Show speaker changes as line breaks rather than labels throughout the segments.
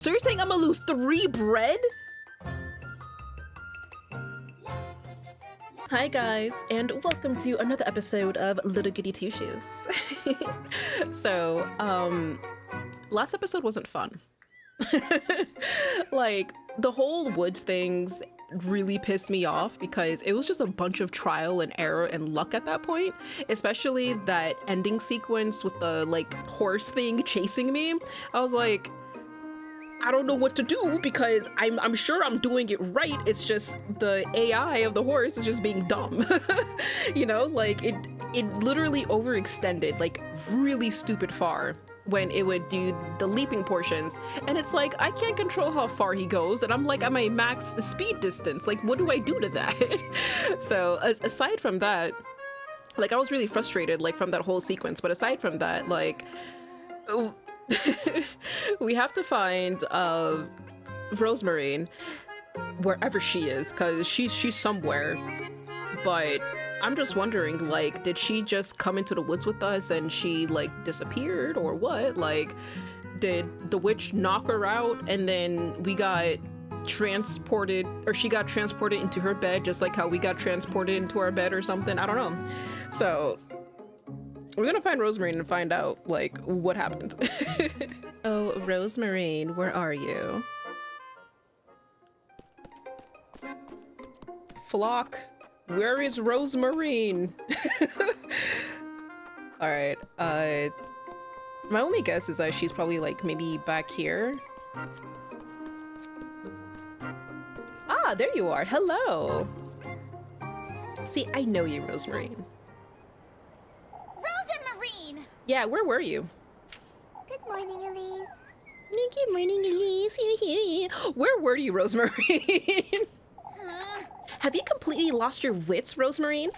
So you're saying I'm gonna lose 3 bread? Hi guys, and welcome to another episode of Little Goody Two Shoes. So, last episode wasn't fun. Like, the whole woods things really pissed me off because it was just a bunch of trial and error and luck at that point, especially that ending sequence with the, like, horse thing chasing me. I was like, I don't know what to do because I'm sure I'm doing it right. It's just the AI of the horse is just being dumb. You know, like it literally overextended like really stupid far when it would do the leaping portions. And it's like, I can't control how far he goes. And I'm like, at my max speed distance, like, what do I do to that? So aside from that, like, I was really frustrated, like, from that whole sequence. But aside from that, like, we have to find Rosemarine wherever she is, because she's somewhere. But I'm just wondering, like, did she just come into the woods with us and she like disappeared or what? Like, did the witch knock her out and then we got transported, or she got transported into her bed just like how we got transported into our bed or something? I don't know. So we're gonna find Rosemarine and find out, like, what happened. Oh, Rosemarine, where are you? Flock, where is Rosemarine? Alright, my only guess is that she's probably, like, maybe back here. Ah, there you are, hello! See, I know you, Rosemarine. Yeah, where were you?
Good morning, Elise.
Good morning, Elise. Where were you, Rosemarine? Have you completely lost your wits, Rosemarine?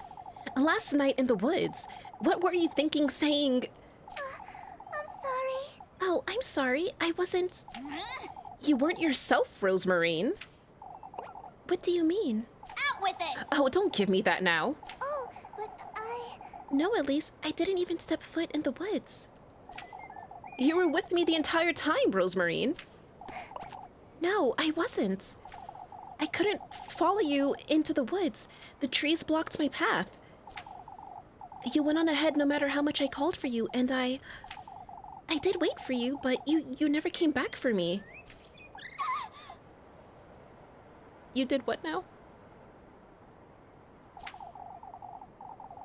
Last night in the woods, what were you thinking saying?
I'm sorry.
Oh, I'm sorry. I wasn't... You weren't yourself, Rosemarine. What do you mean?
Out with it!
Oh, don't give me that now.
Oh, but
No, Elise, I didn't even step foot in the woods. You were with me the entire time, Rosemarine. No, I wasn't. I couldn't follow you into the woods. The trees blocked my path. You went on ahead no matter how much I called for you, and I did wait for you, but you never came back for me. You did what now?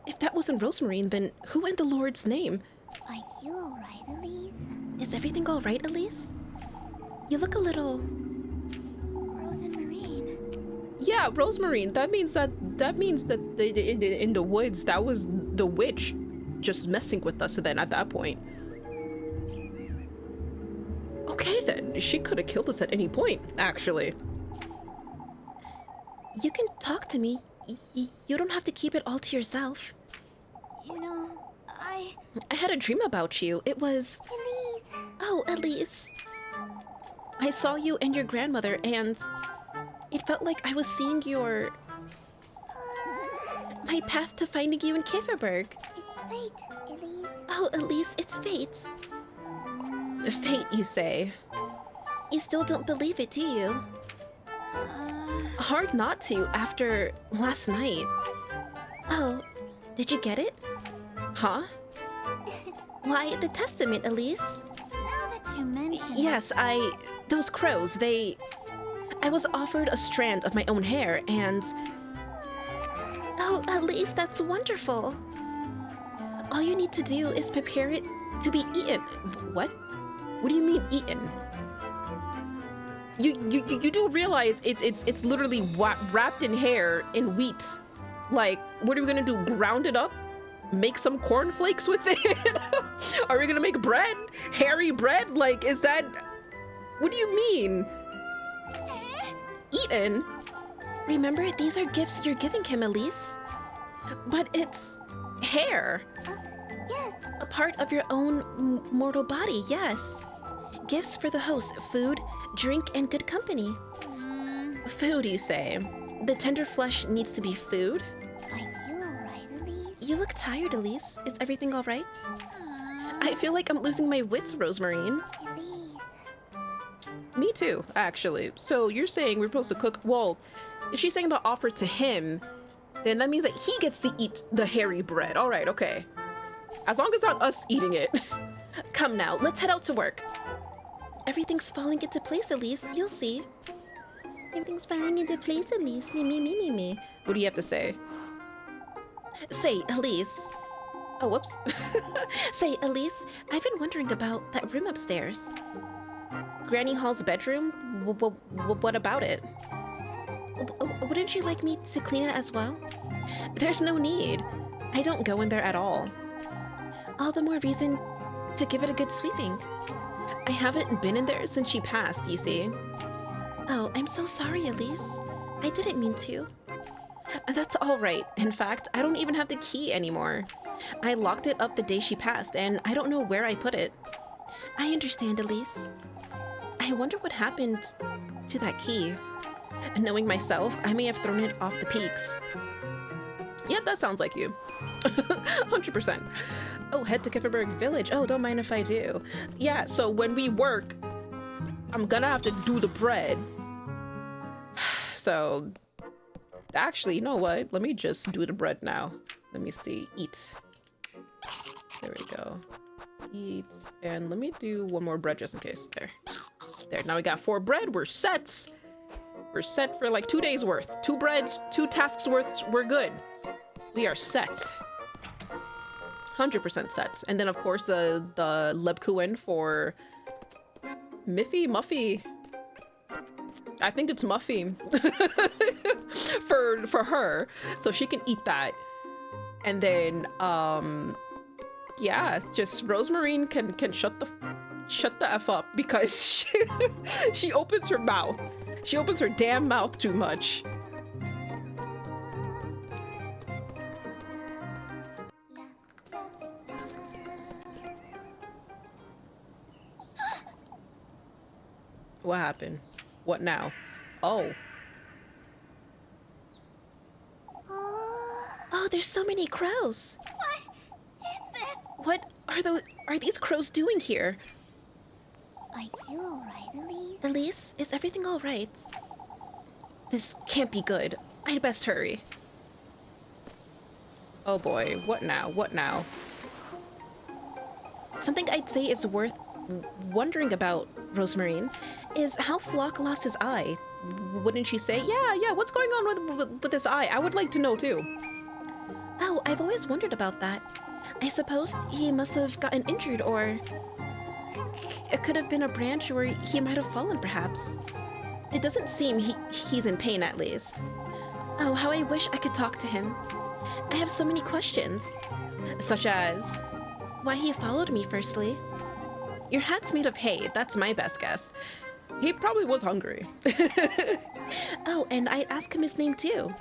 If that wasn't Rosemarine, then who in the Lord's name?
Are you alright, Elise?
Is everything all right, Elise? You look a little...
Rosemarine.
Yeah, Rosemarine. That means that in the woods, that was the witch just messing with us then at that point. Okay then, she could have killed us at any point, actually. You can talk to me. You don't have to keep it all to yourself.
You know, I
had a dream about you. It was...
Elise!
Oh, Elise. I saw you and your grandmother, and it felt like I was seeing my path to finding you in Kieferberg.
It's fate, Elise.
Oh, Elise, it's fate. Fate, you say? You still don't believe it, do you? Hard not to after last night. Oh, did you get it? Huh? Why, the testament, Elise.
Now that you mention it...
Yes, those crows, I was offered a strand of my own hair, and... Oh, Elise, that's wonderful. All you need to do is prepare it to be eaten. What? What do you mean, eaten? You do realize it's literally wrapped in hair in wheat. Like, what are we gonna do? Ground it up? Make some cornflakes with it? Are we gonna make bread? Hairy bread? Like, is that... What do you mean? Eaten? Remember, these are gifts you're giving him, Elise. But it's... hair.
Yes.
A part of your own mortal body, yes. Gifts for the host, food, drink, and good company. Food, you say? The tender flesh needs to be food?
Are you alright, Elise?
You look tired, Elise. Is everything all right? I feel like I'm losing my wits, Rosemarine.
Elise.
Me too, actually. So you're saying we're supposed to cook? Well, if she's saying to offer to him, then that means that he gets to eat the hairy bread. All right, okay. As long as not us eating it. Come now, let's head out to work. Everything's falling into place, Elise. You'll see. Everything's falling into place, Elise. Me. What do you have to say? Say, Elise. Oh, whoops. Say, Elise, I've been wondering about that room upstairs. Granny Hall's bedroom? What about it? Wouldn't you like me to clean it as well? There's no need. I don't go in there at all. All the more reason to give it a good sweeping. I haven't been in there since she passed, you see. Oh, I'm so sorry, Elise. I didn't mean to. That's all right. In fact, I don't even have the key anymore. I locked it up the day she passed, and I don't know where I put it. I understand, Elise. I wonder what happened to that key. Knowing myself, I may have thrown it off the peaks. Yep, that sounds like you. 100%. Oh, head to Kifferberg Village. Oh, don't mind if I do. Yeah, so when we work, I'm gonna have to do the bread. So, actually, you know what? Let me just do the bread now. Let me see. Eat. There we go. Eat. And let me do one more bread just in case. There. There. Now we got 4 bread. We're set. We're set for like 2 days worth. 2 breads, 2 tasks worth. We're good. We are set. 100% set. And then, of course, the Lebkuin for Muffy. I think it's Muffy for her, so she can eat that. And then, yeah, just Rosemarine can shut the F up because she opens her mouth. She opens her damn mouth too much. What happened? What now? Oh. Oh, there's so many crows.
What is this?
What are these crows doing here?
Are you alright, Elise?
Elise, is everything all right? This can't be good. I'd best hurry. Oh boy, what now? What now? Something I'd say is worth wondering about, Rosemarine, is how Flock lost his eye. Wouldn't you say? Yeah, what's going on with his eye? I would like to know too. Oh, I've always wondered about that. I suppose he must have gotten injured, or it could have been a branch where he might have fallen, perhaps. It doesn't seem he's in pain, at least. Oh, how I wish I could talk to him. I have so many questions. Such as, why he followed me, firstly. Your hat's made of hay, that's my best guess. He probably was hungry. Oh, and I'd ask him his name too.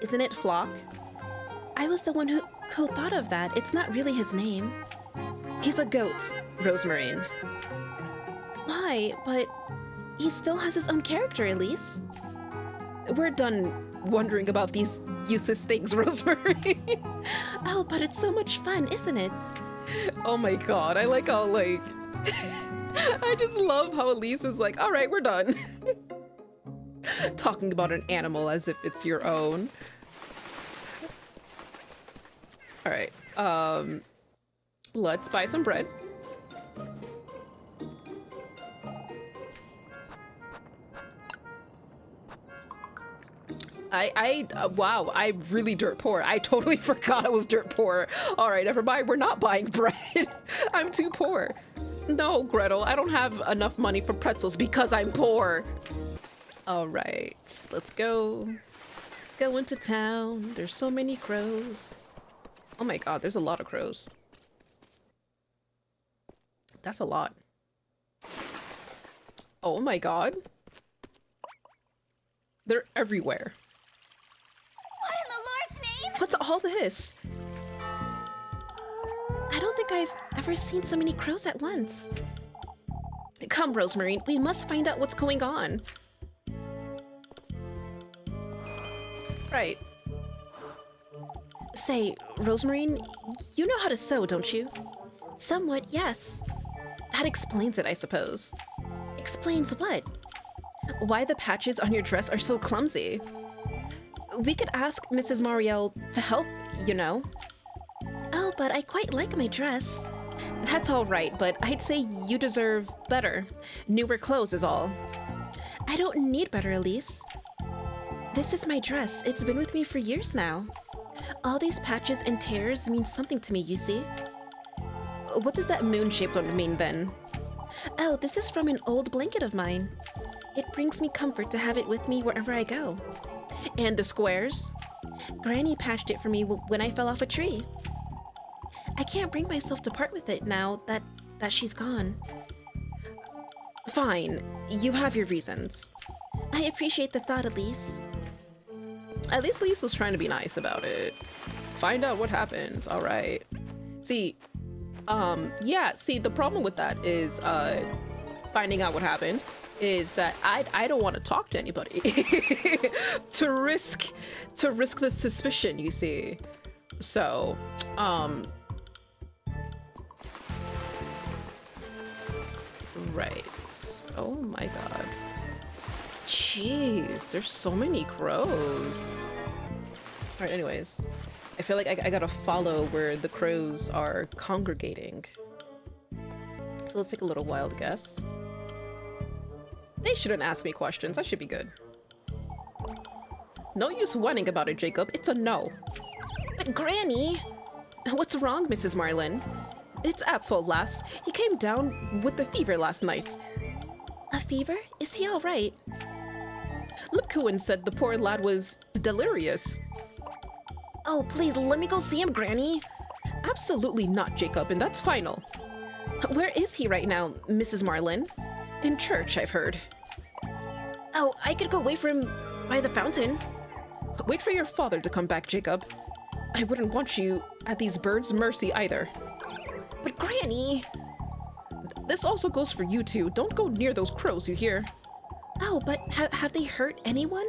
Isn't it Flock? I was the one who thought of that. It's not really his name. He's a goat, Rosemarine. Why? But he still has his own character, Elise. We're done wondering about these useless things, Rosemarine. Oh, but it's so much fun, isn't it? Oh my god, I like how, like... I just love how Elise is like, alright, we're done. Talking about an animal as if it's your own. Alright, let's buy some bread. Wow, I'm really dirt poor. I totally forgot I was dirt poor. All right, everybody, we're not buying bread. I'm too poor. No, Gretel, I don't have enough money for pretzels because I'm poor. All right, let's go. Go into town. There's so many crows. Oh my god, there's a lot of crows. That's a lot. Oh my god. They're everywhere.
What in the Lord's name?
What's all this? I don't think I've ever seen so many crows at once. Come, Rosemarine, we must find out what's going on. Right. Say, Rosemarine, you know how to sew, don't you? Somewhat, yes. That explains it, I suppose. explains what? Why the patches on your dress are so clumsy. We could ask Mrs. Marielle to help, you know. Oh, but I quite like my dress. That's all right, but I'd say you deserve better. Newer clothes is all. I don't need better, Elise. This is my dress. It's been with me for years now. All these patches and tears mean something to me, you see. What does that moon-shaped one mean then? Oh, this is from an old blanket of mine. It brings me comfort to have it with me wherever I go. And the squares? Granny patched it for me when I fell off a tree. I can't bring myself to part with it now that she's gone. Fine, you have your reasons. I appreciate the thought, Elise. At least Elise was trying to be nice about it. Find out what happened, all right. See, yeah, see, the problem with that is, finding out what happened is that I don't want to talk to anybody to risk the suspicion, you see. So, right. Oh my god. Jeez, there's so many crows. Alright, anyways. I feel like I gotta follow where the crows are congregating. So let's take a little wild guess. They shouldn't ask me questions. I should be good. No use whining about it, Jacob. It's a no. But Granny! What's wrong, Mrs. Marlin? It's Abel, lass. He came down with the fever last night. A fever? Is he all right? Lipcohen said the poor lad was delirious. Oh, please, let me go see him, Granny. Absolutely not, Jacob, and that's final. Where is he right now, Mrs. Marlin? In church, I've heard. Oh, I could go wait for him by the fountain. Wait for your father to come back, Jacob. I wouldn't want you at these birds' mercy either. But Granny! This also goes for you two. Don't go near those crows, you hear? Oh, but have they hurt anyone?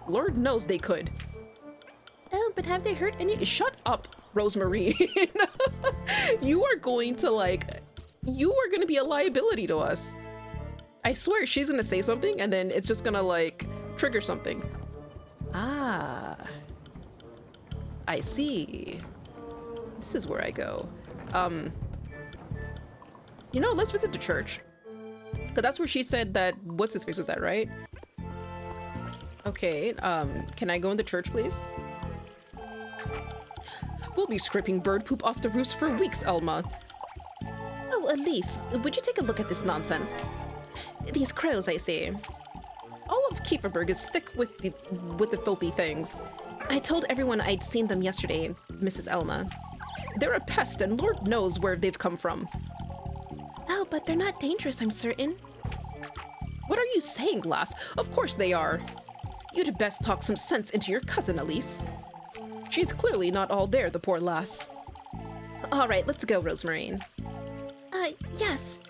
Lord knows they could. Oh, but have they hurt any— Shut up, Rosemarine. You are going to be a liability to us. I swear she's gonna say something and then it's just gonna like trigger something. Ah. I see. This is where I go. You know, let's visit the church. Cause that's where she said that, what's his face was that, right? Okay, can I go in the church, please? We'll be scraping bird poop off the roofs for weeks, Elma. Oh, Elise, would you take a look at this nonsense? These crows, I see. All of Kieferberg is thick with the filthy things. I told everyone I'd seen them yesterday, Mrs. Elma. They're a pest and Lord knows where they've come from. Oh, but they're not dangerous, I'm certain. What are you saying, lass? Of course they are. You'd best talk some sense into your cousin, Elise. She's clearly not all there, the poor lass. All right, let's go, Rosemarine. Yes.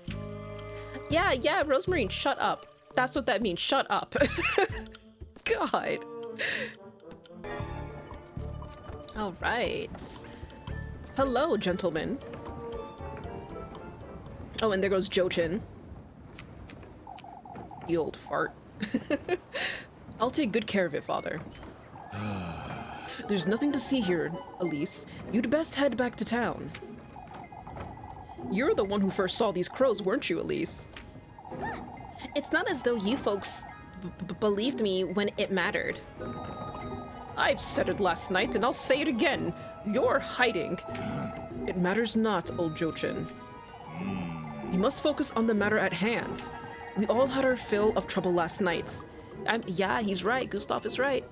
Yeah, Rosemarine, shut up. That's what that means, shut up. God. All right. Hello, gentlemen. Oh, and there goes Jochin. You old fart. I'll take good care of it, father. There's nothing to see here, Elise. You'd best head back to town. You're the one who first saw these crows, weren't you, Elise? It's not as though you folks believed me when it mattered. I've said it last night, and I'll say it again. You're hiding. It matters not, old Jochin. We must focus on the matter at hand. We all had our fill of trouble last night. Yeah, he's right. Gustav is right.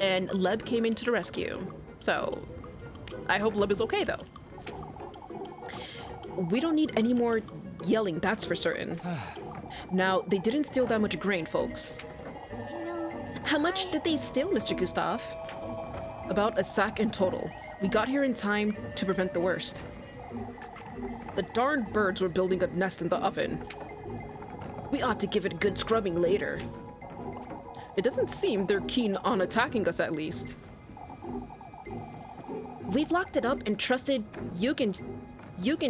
And Leb came in to the rescue. So, I hope Leb is okay, though. We don't need any more yelling, that's for certain. Now, they didn't steal that much grain, folks. How much did they steal, Mr. Gustav? About a sack in total. We got here in time to prevent the worst. The darned birds were building a nest in the oven. We ought to give it a good scrubbing later. It doesn't seem they're keen on attacking us, at least. We've locked it up and trusted Eugen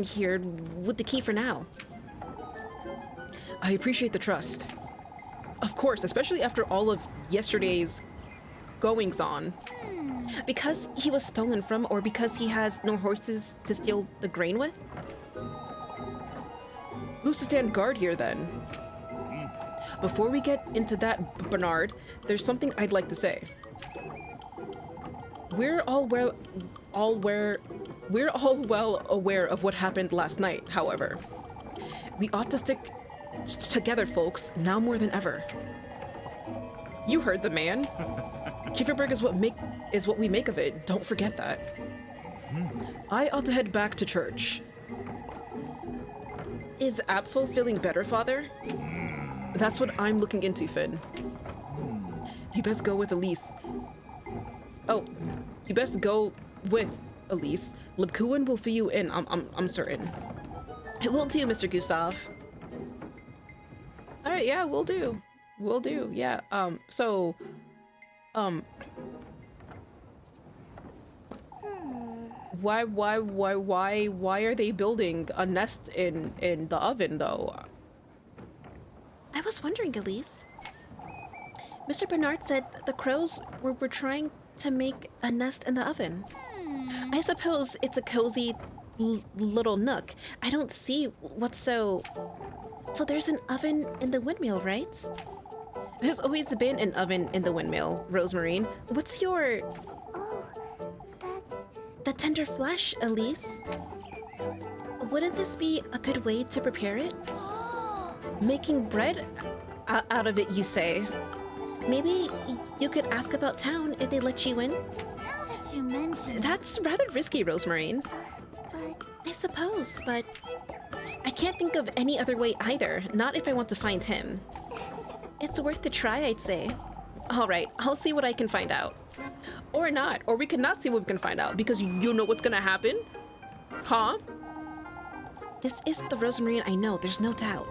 here with the key for now. I appreciate the trust. Of course, especially after all of yesterday's goings-on. Because he was stolen from, or because he has no horses to steal the grain with? Who's to stand guard here, then? Before we get into that, Bernard, there's something I'd like to say. We're all well aware of what happened last night, however. We ought to stick together, folks, now more than ever. You heard the man. Kieferberg is what we make of it. Don't forget that. I ought to head back to church. Is Abel feeling better, Father? That's what I'm looking into, Finn. You best go with Elise. Oh, you best go with Elise. Libkuin will fill you in, I'm certain. It will do, Mr. Gustav. Alright, yeah, will do. Will do, yeah. Why are they building a nest in the oven, though? I was wondering, Elise. Mr. Bernard said the crows were trying to make a nest in the oven. I suppose it's a cozy little nook. I don't see what's so... So there's an oven in the windmill, right? There's always been an oven in the windmill, Rosemarine. What's your...
Oh, that's...
The tender flesh, Elise. Wouldn't this be a good way to prepare it? Making bread out of it, you say? Maybe you could ask about town if they let you in?
Now that you mention it.
That's rather risky, Rosemarine.
But
I suppose, but I can't think of any other way either, not if I want to find him. It's worth a try, I'd say. Alright, I'll see what I can find out. Or not, or we can not see what we can find out, because you know what's gonna happen? Huh? This is the Rosemarine I know, there's no doubt.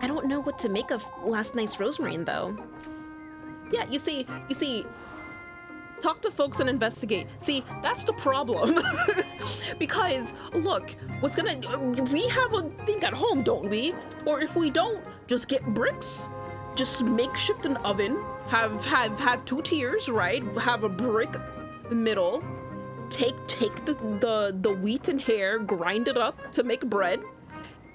I don't know what to make of last night's Rosemarine, though. Yeah, you see, talk to folks and investigate. See, that's the problem. Because, look, we have a thing at home, don't we? Or if we don't, just get bricks. Just makeshift an oven, have two tiers, right? Have a brick middle, take the wheat and hair, grind it up to make bread,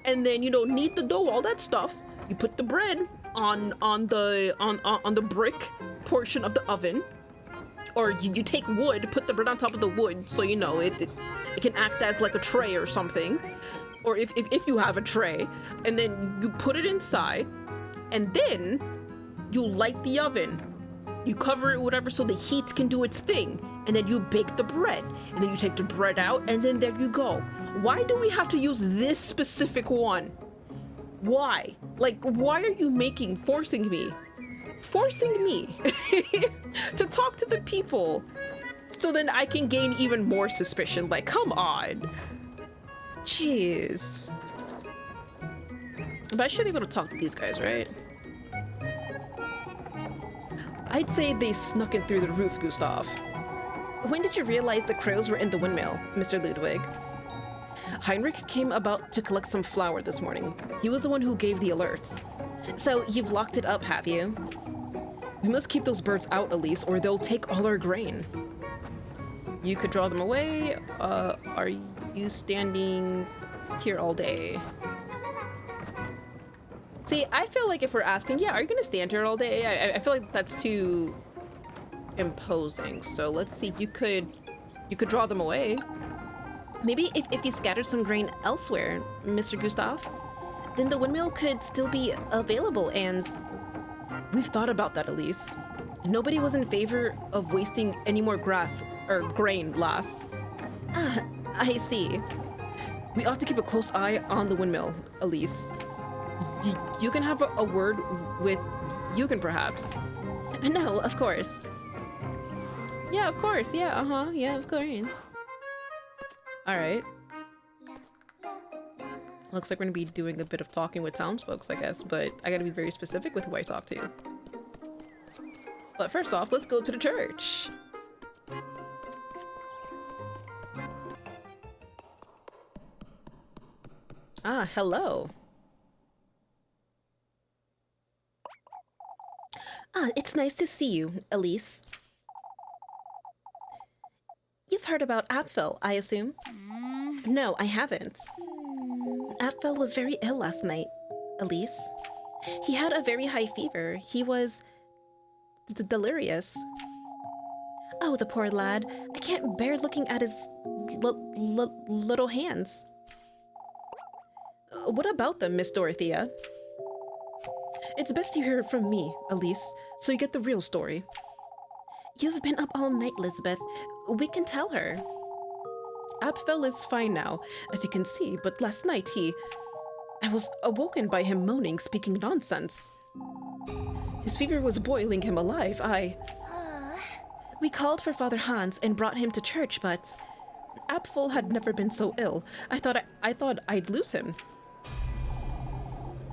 and then, you know, knead the dough, all that stuff. You put the bread on the brick portion of the oven, or you take wood, put the bread on top of the wood, so you know it can act as like a tray or something, or if you have a tray, and then you put it inside, and then you light the oven. You cover it, whatever, so the heat can do its thing, and then you bake the bread, and then you take the bread out, and then there you go. Why do we have to use this specific one? Why? Like, why are you forcing me to talk to the people so then I can gain even more suspicion? Like, come on. Jeez. But I should be able to talk to these guys, right? I'd say they snuck in through the roof, Gustav. When did you realize the crows were in the windmill, Mr. Ludwig? Heinrich came about to collect some flour this morning. He was the one who gave the alert. So you've locked it up, have you? We must keep those birds out, Elise, or they'll take all our grain. You could draw them away. Are you standing here all day? See, I feel like if we're asking, yeah, are you gonna stand here all day? I feel like that's too imposing. So let's see, you could draw them away. Maybe if you scattered some grain elsewhere, Mr. Gustav, then the windmill could still be available, and we've thought about that, Elise. Nobody was in favor of wasting any more grain, lass. Ah, I see. We ought to keep a close eye on the windmill, Elise. You can have a word with Eugen, perhaps. No, of course. Yeah, of course. Yeah, yeah, of course. Alright. Looks like we're gonna be doing a bit of talking with townsfolk, I guess, but I gotta be very specific with who I talk to. But first off, let's go to the church. Ah, hello. Ah, it's nice to see you, Elise. You've heard about Abel, I assume? No, I haven't. Abel was very ill last night, Elise. He had a very high fever. He was delirious. Oh, the poor lad. I can't bear looking at his little hands. What about them, Miss Dorothea? It's best you hear it from me, Elise, so you get the real story. You've been up all night, Lisbeth. We can tell her. Abel is fine now, as you can see, but last night I was awoken by him moaning, speaking nonsense. His fever was boiling him alive. We called for Father Hans and brought him to church, but Abel had never been so ill. I thought I'd lose him.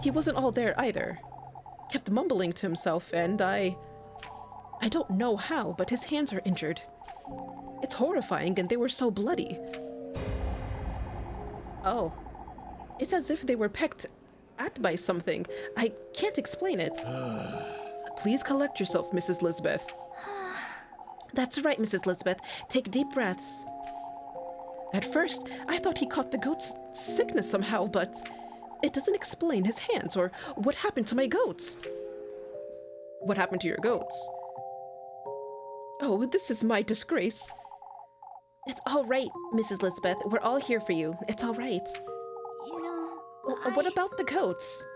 He wasn't all there either. Kept mumbling to himself, and I don't know how, but his hands are injured. It's horrifying, and they were so bloody. Oh. It's as if they were pecked at by something. I can't explain it. Please collect yourself, Mrs. Lisbeth. That's right, Mrs. Lisbeth. Take deep breaths. At first, I thought he caught the goat's sickness somehow, but it doesn't explain his hands or what happened to my goats. What happened to your goats? Oh, this is my disgrace. It's all right, Mrs. Lisbeth. We're all here for you. It's all right.
You know,
What about the goats?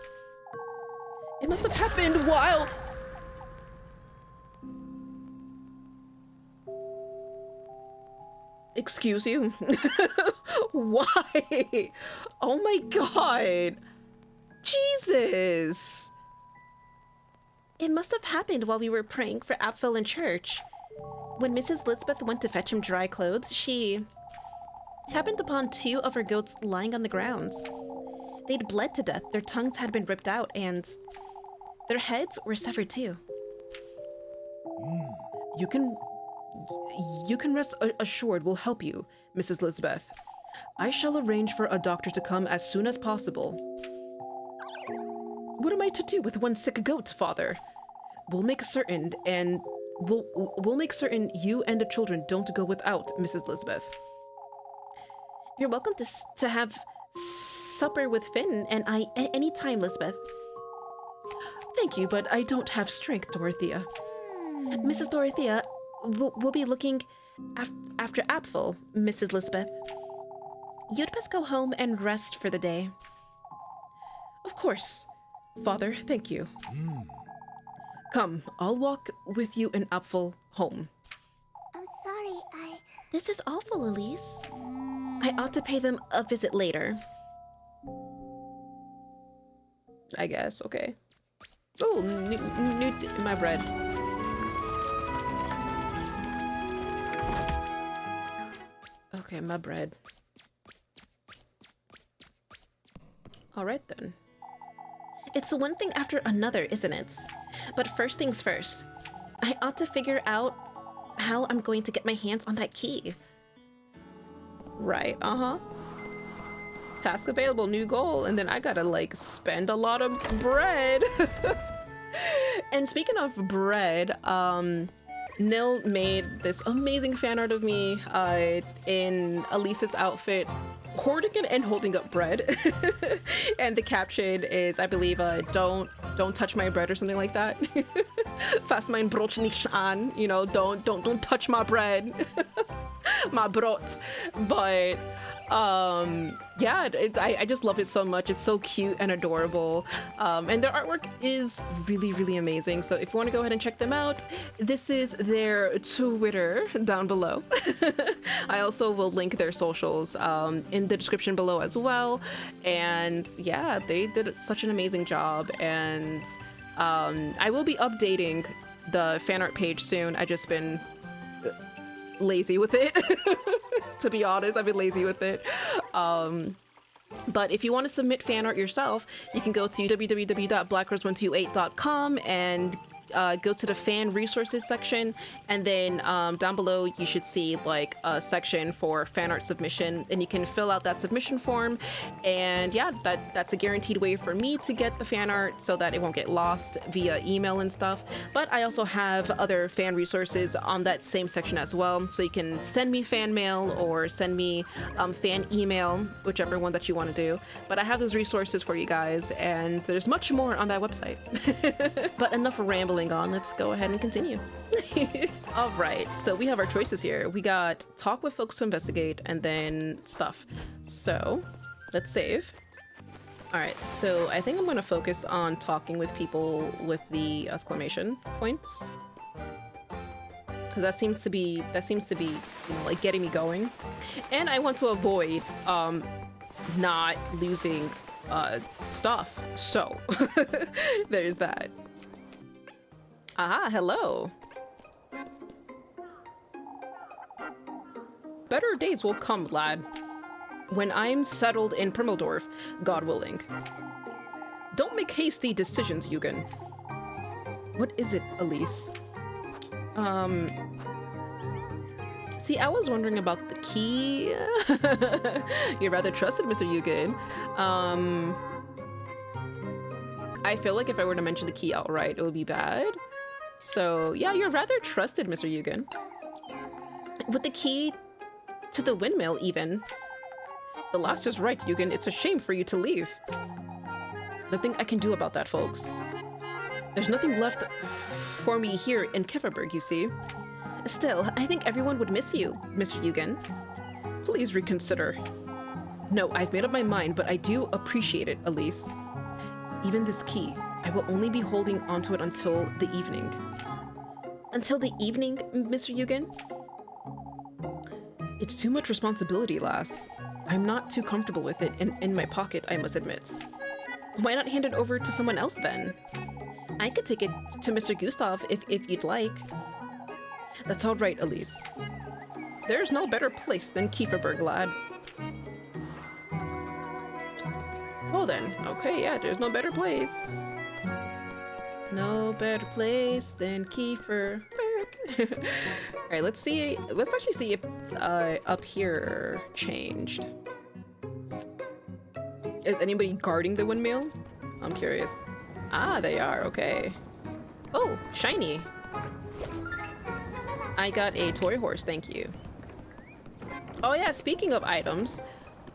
It must have happened while... Excuse you? Why? Oh my god. Jesus. It must have happened while we were praying for Abel in church. When Mrs. Lisbeth went to fetch him dry clothes, she happened upon two of her goats lying on the ground. They'd bled to death, their tongues had been ripped out, and their heads were severed too. You can rest assured we'll help you, Mrs. Lisbeth. I shall arrange for a doctor to come as soon as possible. What am I to do with one sick goat, Father? We'll make certain you and the children don't go without, Mrs. Lisbeth. You're welcome to have supper with Finn and I any time, Lisbeth. Thank you, but I don't have strength, Dorothea. Mrs. Dorothea, we'll be looking after Abel, Mrs. Lisbeth. You'd best go home and rest for the day. Of course. Father, thank you. Come, I'll walk with you and Abel home.
I'm sorry,
This is awful, Elise. I ought to pay them a visit later. I guess, okay. Oh, new my bread. Okay, my bread. Alright then. It's one thing after another, isn't it? But first things first. I ought to figure out how I'm going to get my hands on that key. Right, Task available, new goal. And then I gotta, like, spend a lot of bread. And speaking of bread, Nil made this amazing fan art of me in Elise's outfit, hoarding it and holding up bread. And the caption is, I believe, don't touch my bread or something like that. Fass mein Brot nicht an, you know, don't touch my bread. My brot. But yeah, I just love it so much. It's so cute and adorable, and their artwork is really, really amazing. So if you want to go ahead and check them out, this is their Twitter down below. I also will link their socials in the description below as well. And yeah, they did such an amazing job, and I will be updating the fan art page soon. I just been lazy with it. To be honest, I've been lazy with it. But if you want to submit fan art yourself, you can go to www.blackrose128.com and go to the fan resources section, and then down below you should see like a section for fan art submission, and you can fill out that submission form. And yeah, that's a guaranteed way for me to get the fan art so that it won't get lost via email and stuff. But I also have other fan resources on that same section as well, so you can send me fan mail or send me fan email, whichever one that you want to do. But I have those resources for you guys, and there's much more on that website. But enough rambling on, let's go ahead and continue. All right, so we have our choices here. We got talk with folks to investigate, and then stuff. So let's save. All right, so I think I'm gonna focus on talking with people with the exclamation points, because that seems to be you know, like getting me going. And I want to avoid not losing stuff, so there's that. Aha, hello. Better days will come, lad, when I'm settled in Primmeldorf, God willing. Don't make hasty decisions, Eugen. What is it, Elise? See, I was wondering about the key. You're rather trusted, Mr. Eugen. I feel like if I were to mention the key outright, it would be bad. So yeah, you're rather trusted, Mr. Eugen. With the key to the windmill, even. The last is right, Eugen. It's a shame for you to leave. Nothing I can do about that, folks. There's nothing left for me here in Kefferberg, you see. Still, I think everyone would miss you, Mr. Eugen. Please reconsider. No, I've made up my mind, but I do appreciate it, Elise. Even this key, I will only be holding onto it until the evening. Until the evening, Mr. Eugen? It's too much responsibility, lass. I'm not too comfortable with it in my pocket, I must admit. Why not hand it over to someone else then? I could take it to Mr. Gustav if you'd like. That's all right, Elise. There's no better place than Kieferberg, lad. Oh then, okay, yeah, there's no better place. No better place than Kieferberg. Alright, let's actually see if up here changed. Is anybody guarding the windmill? I'm curious. Ah, they are, okay. Oh, shiny. I got a toy horse, thank you. Oh yeah, speaking of items,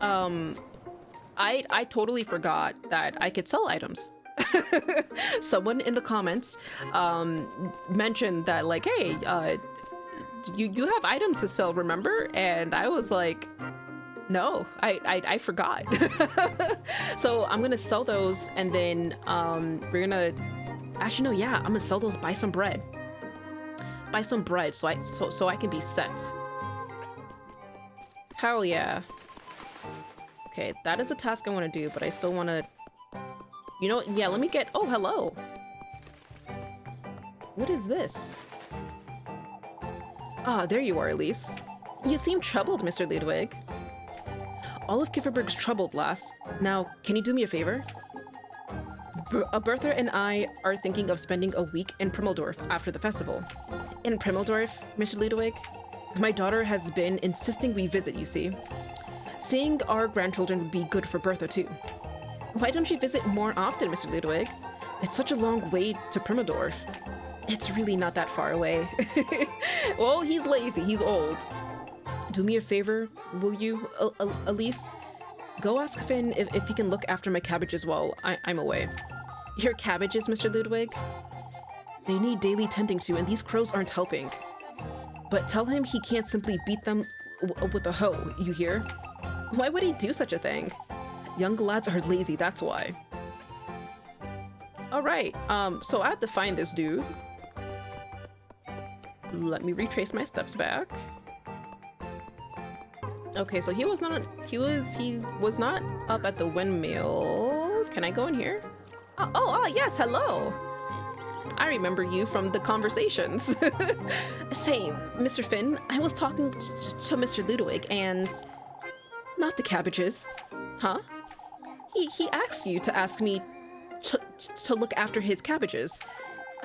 I totally forgot that I could sell items. Someone in the comments mentioned that, like, hey, you have items to sell, remember? And I was like, no, I forgot. So I'm gonna sell those, and then we're gonna actually, no, yeah, I'm gonna sell those, buy some bread so I can be set. Hell yeah. Okay, that is a task I want to do, but I still want to, you know, yeah, let me get, oh, hello. What is this? Ah, there you are, Elise. You seem troubled, Mr. Ludwig. All of Kieferberg's troubled, lass. Now, can you do me a favor? Bertha and I are thinking of spending a week in Primmeldorf after the festival. In Primmeldorf, Mr. Ludwig? My daughter has been insisting we visit, you see. Seeing our grandchildren would be good for Bertha, too. Why don't you visit more often, Mr. Ludwig? It's such a long way to Primmeldorf. It's really not that far away. Well, he's lazy, he's old. Do me a favor, will you, Elise? Go ask Finn if he can look after my cabbages while I'm away. Your cabbages, Mr. Ludwig? They need daily tending to, and these crows aren't helping. But tell him he can't simply beat them with a hoe, you hear? Why would he do such a thing? Young lads are lazy, that's why. Alright, so I have to find this dude. Let me retrace my steps back. Okay, so he was not up at the windmill. Can I go in here? Oh, yes, hello. I remember you from the conversations. Say, Mr. Finn, I was talking to Mr. Ludwig and... Not the cabbages. Huh? He asked you to ask me to look after his cabbages.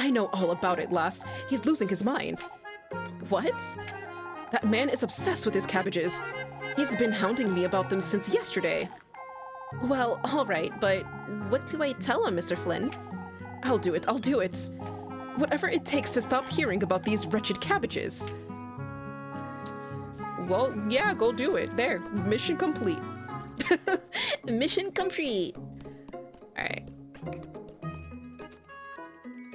I know all about it, lass. He's losing his mind. What? That man is obsessed with his cabbages. He's been hounding me about them since yesterday. Well, all right, but what do I tell him, Mr. Flynn? I'll do it. Whatever it takes to stop hearing about these wretched cabbages. Well, yeah, go do it. There, mission complete. Mission complete. All right.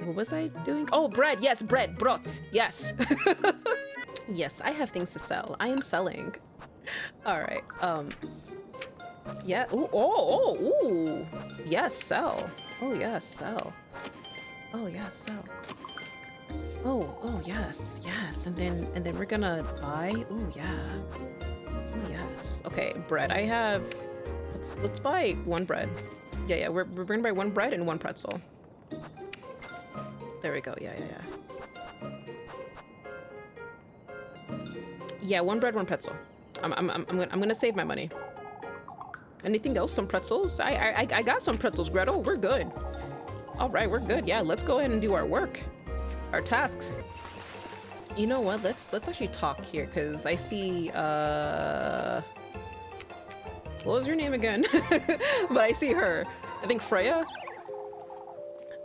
What was I doing? Oh, bread. Yes, bread. Brot. Yes. Yes, I have things to sell. I am selling. All right. Yeah. Ooh. Yes, sell. Oh, yes, sell. Oh, yes, sell. Oh, yes. And then we're gonna buy. Oh, yeah. Oh, yes. Okay, bread. I have. Let's buy one bread. Yeah. We're gonna buy one bread and one pretzel. There we go. Yeah. Yeah, one bread, one pretzel. I'm gonna save my money. Anything else? Some pretzels? I got some pretzels, Gretel. We're good. All right, we're good. Yeah, let's go ahead and do our work, our tasks. You know what? Let's actually talk here, because I see what was your name again? But I see her. I think Freya.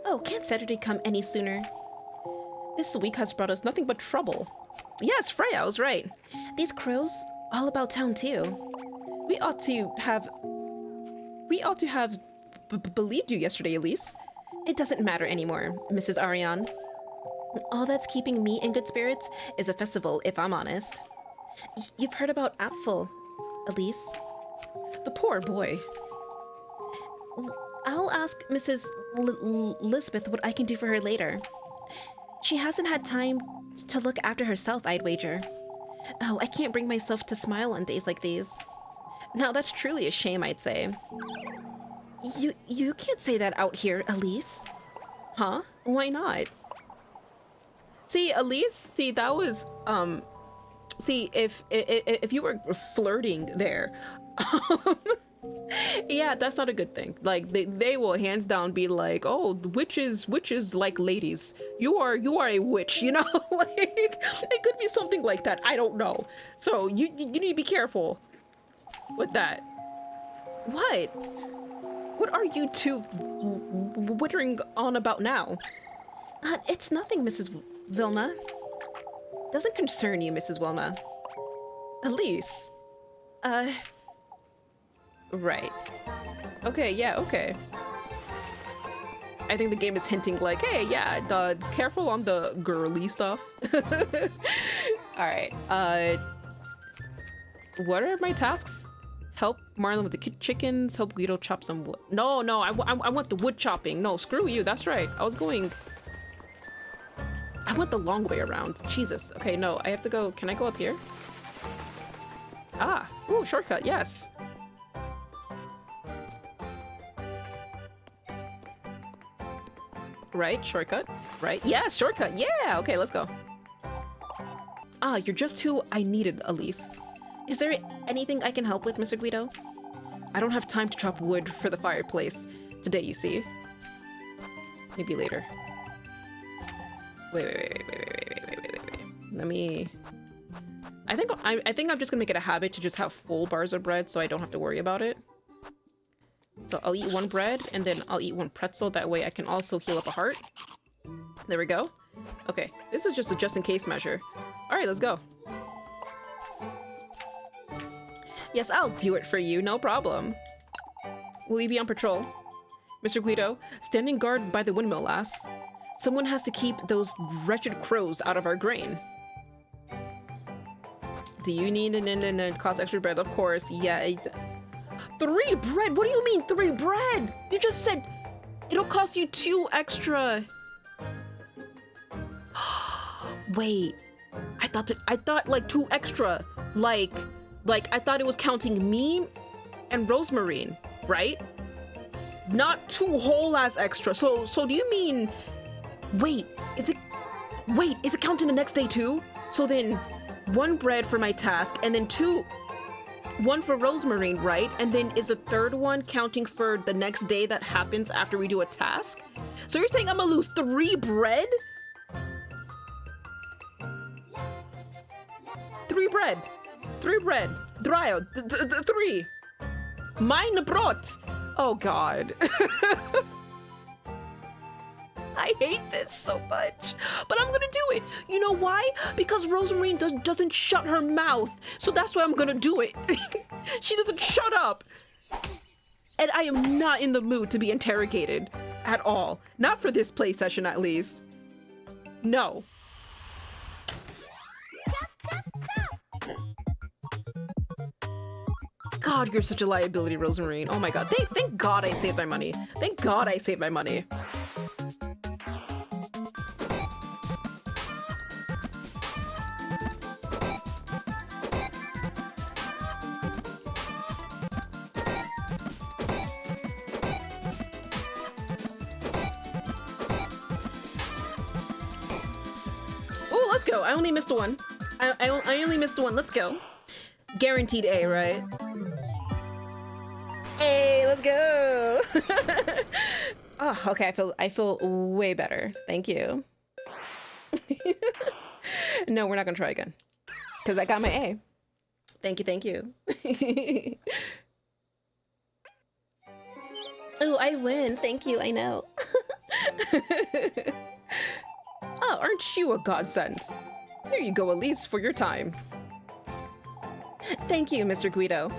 Oh, can't Saturday come any sooner? This week has brought us nothing but trouble. Yes, Freya, I was right. These crows, all about town too. We ought to have believed you yesterday, Elise. It doesn't matter anymore, Mrs. Ariane. All that's keeping me in good spirits is a festival, if I'm honest. You've heard about Apfel, Elise? The poor boy. I'll ask Mrs. Lisbeth what I can do for her later. She hasn't had time to look after herself, I'd wager. Oh, I can't bring myself to smile on days like these. Now that's truly a shame, I'd say. You can't say that out here, Elise. Huh? Why not? See, Elise, that was, see, if you were flirting there, yeah, that's not a good thing. Like, they will hands down be like, oh, witches like ladies. You are a witch, you know? Like, it could be something like that. I don't know. So you need to be careful with that. What are you two wittering on about now? It's nothing, Mrs. Vilna. Doesn't concern you, Mrs. Wilma. Elise. Right. Okay, yeah, okay. I think the game is hinting like, hey, yeah, careful on the girly stuff. Alright, what are my tasks? Help Marlon with the chickens, help Guido chop some wood. No, I want the wood chopping. No, screw you, that's right. I went the long way around. Jesus. Okay, no, I have to go. Can I go up here? Ah, ooh, shortcut, yes. Right, shortcut. Right, yeah, shortcut, yeah. Okay, let's go. Ah, you're just who I needed, Elise. Is there anything I can help with, Mr. Guido? I don't have time to chop wood for the fireplace today, you see. Maybe later. Wait. Let me... I think I'm just gonna make it a habit to just have full bars of bread so I don't have to worry about it. So I'll eat one bread and then I'll eat one pretzel. That way I can also heal up a heart. There we go. Okay, this is just a just-in-case measure. All right, let's go. Yes, I'll do it for you, no problem. Will you be on patrol? Mr. Guido, standing guard by the windmill, lass. Someone has to keep those wretched crows out of our grain. Do you need an cost extra bread? Of course, yeah. 3 bread? What do you mean 3 bread? You just said it'll cost you 2 extra. Wait, I thought like 2 extra. Like I thought it was counting me and Rosemarine, right? Not 2 whole ass extra. So do you mean? Wait, is it counting the next day too? So then 1 bread for my task and then 2 One for Rosemarine, right? And then is a third one counting for the next day that happens after we do a task? So you're saying I'm gonna lose 3 bread? 3 bread. 3 bread. Dryo. 3. Meine Brot. Oh god. I hate this so much, but I'm gonna do it. You know why? Because Rosemarine doesn't shut her mouth, so that's why I'm gonna do it. She doesn't shut up. And I am not in the mood to be interrogated at all. Not for this play session, at least. No. God, you're such a liability, Rosemarine. Oh my god. Thank God I saved my money. Thank God I saved my money. Oh, let's go. I only missed one. I only missed one. Let's go. Guaranteed A, right? Hey, let's go. Oh, okay. I feel way better. Thank you. No, we're not gonna try again because I got my A. Thank you. Thank you. Oh, I win. Thank you. I know. Oh, aren't you a godsend? Here you go, Elise, for your time. Thank you, Mr. Guido.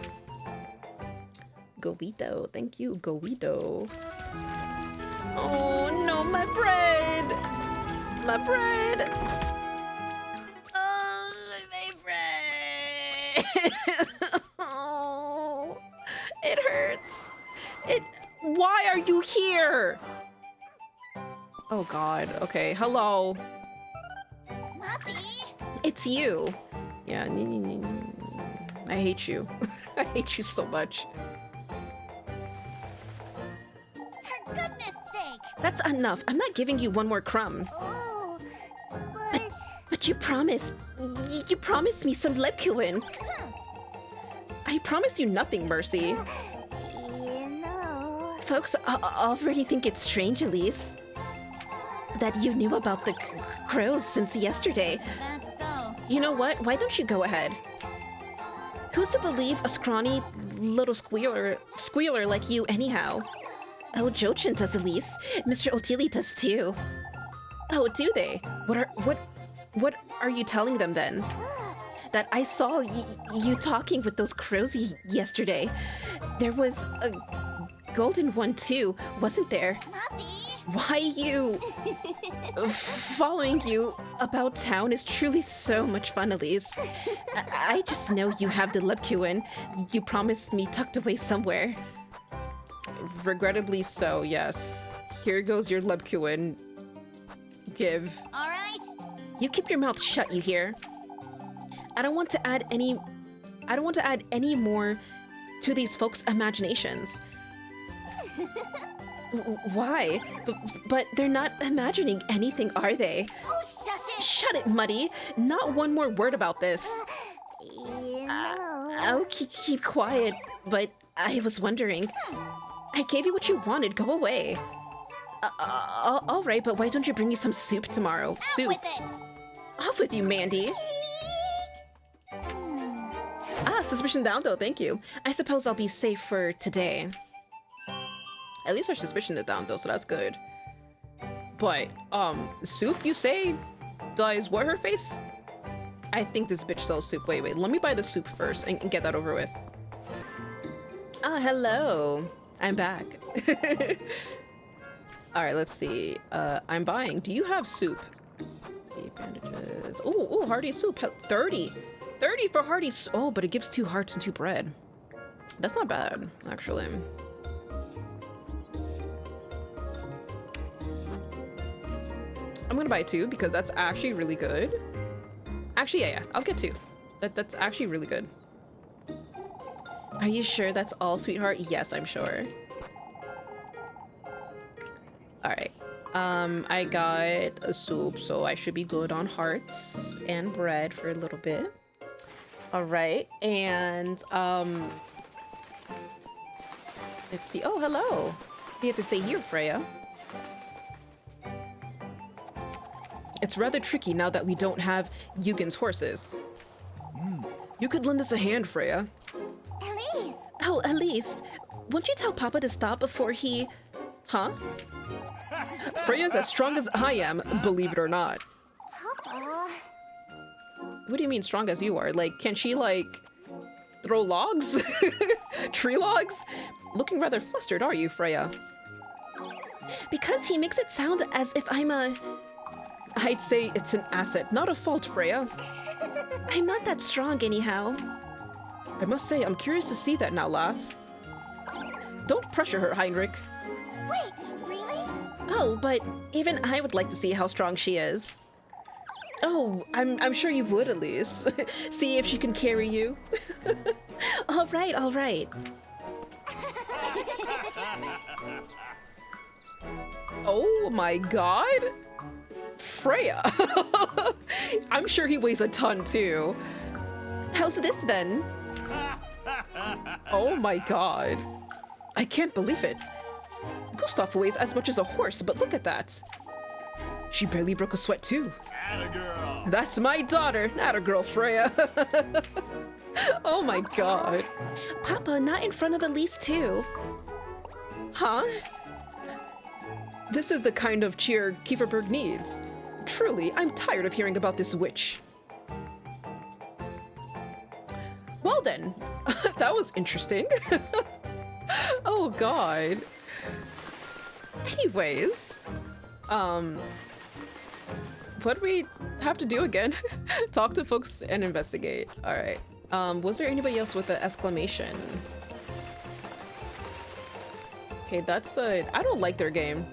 Guido, thank you, Guido. Oh no, my bread! My bread! Oh, my bread! Oh, it hurts. Why are you here? Oh god, okay, hello.
Mommy.
It's you. Yeah, I hate you. I hate you so much.
For goodness sake.
That's enough. I'm not giving you one more crumb.
Oh,
But you promised. You promised me some Lebkuchen. I promised you nothing, Mercy. Folks already think it's strange, Elise, that you knew about the crows since yesterday.
That's so.
You know what? Why don't you go ahead? Who's to believe a scrawny little squealer like you anyhow? Oh, Jochin does, Elise. Mr. Otili does too. Oh, do they? What are you telling them then? That I saw you talking with those crows yesterday. There was a golden one too, wasn't there?
Mommy.
Why you following you about town is truly so much fun, Elise. I just know you have the Lebkuchen you promised me tucked away somewhere. Regrettably so, yes. Here goes your Lebkuchen. Give.
All right.
You keep your mouth shut, you hear? I don't want to add any more to these folks' imaginations. Why? But they're not imagining anything, are they?
Oh, shush it.
Shut it, Muddy. Not one more word about this. I'll keep quiet, but I was wondering. I gave you what you wanted. Go away. All right, but why don't you bring me some soup tomorrow? Soup.
With it.
Off with you, Mandy. Ah, suspicion down though, thank you. I suppose I'll be safe for today. At least our suspicion is down though, so that's good. But, soup, you say? Does what her face? I think this bitch sells soup. Wait, let me buy the soup first and get that over with. Ah, hello. I'm back. Alright, let's see. I'm buying. Do you have soup? Bandages. Oh, hearty soup. 30. 30 for hearty. Oh, but it gives 2 hearts and 2 bread. That's not bad, actually. I'm gonna buy 2 because that's actually really good. Actually, yeah, I'll get 2. That's actually really good. Are you sure that's all, sweetheart? Yes, I'm sure. Alright. I got a soup, so I should be good on hearts and bread for a little bit. All right, and let's see. Oh, hello. What do you have to say here, Freya? It's rather tricky now that we don't have Yugen's horses. You could lend us a hand, Freya.
Elise!
Oh, Elise, won't you tell Papa to stop before he... Huh? Freya's as strong as I am, believe it or not.
Papa.
What do you mean strong as you are? Like, can she, like, throw logs? Tree logs? Looking rather flustered, are you, Freya? Because he makes it sound as if I'm a... I'd say it's an asset, not a fault, Freya. I'm not that strong anyhow. I must say, I'm curious to see that now, lass. Don't pressure her, Heinrich.
Wait, really?
Oh, but even I would like to see how strong she is. Oh, I'm sure you would, Elise. See if she can carry you. All right, all right. Oh my god! Freya! I'm sure he weighs a ton too. How's this then? Oh my god. I can't believe it. Gustav weighs as much as a horse, but look at that. She barely broke a sweat too.
Attagirl.
That's my daughter, not a girl, Freya. Oh my god. Papa, not in front of Elise too. Huh? This is the kind of cheer Kieferberg needs. Truly, I'm tired of hearing about this witch. Well then, that was interesting. Oh god. Anyways, what do we have to do again? Talk to folks and investigate. All right. Was there anybody else with an exclamation? Okay, that's the... I don't like their game.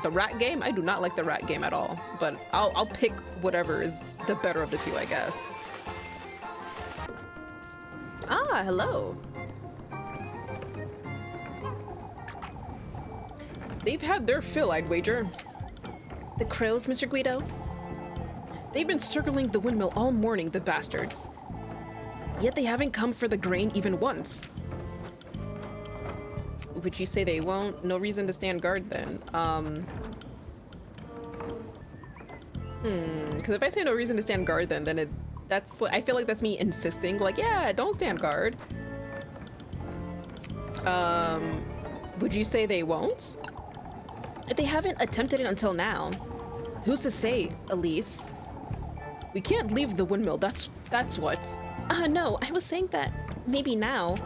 The rat game? I do not like the rat game at all. But I'll pick whatever is the better of the two, I guess. Ah, hello. They've had their fill, I'd wager. The crows, Mr. Guido? They've been circling the windmill all morning, the bastards. Yet they haven't come for the grain even once. Would you say they won't? No reason to stand guard then. Because if I say no reason to stand guard then I feel like that's me insisting, like, yeah, don't stand guard. Would you say they won't? If they haven't attempted it until now, who's to say, Elise? We can't leave the windmill, that's what. No, I was saying that maybe now.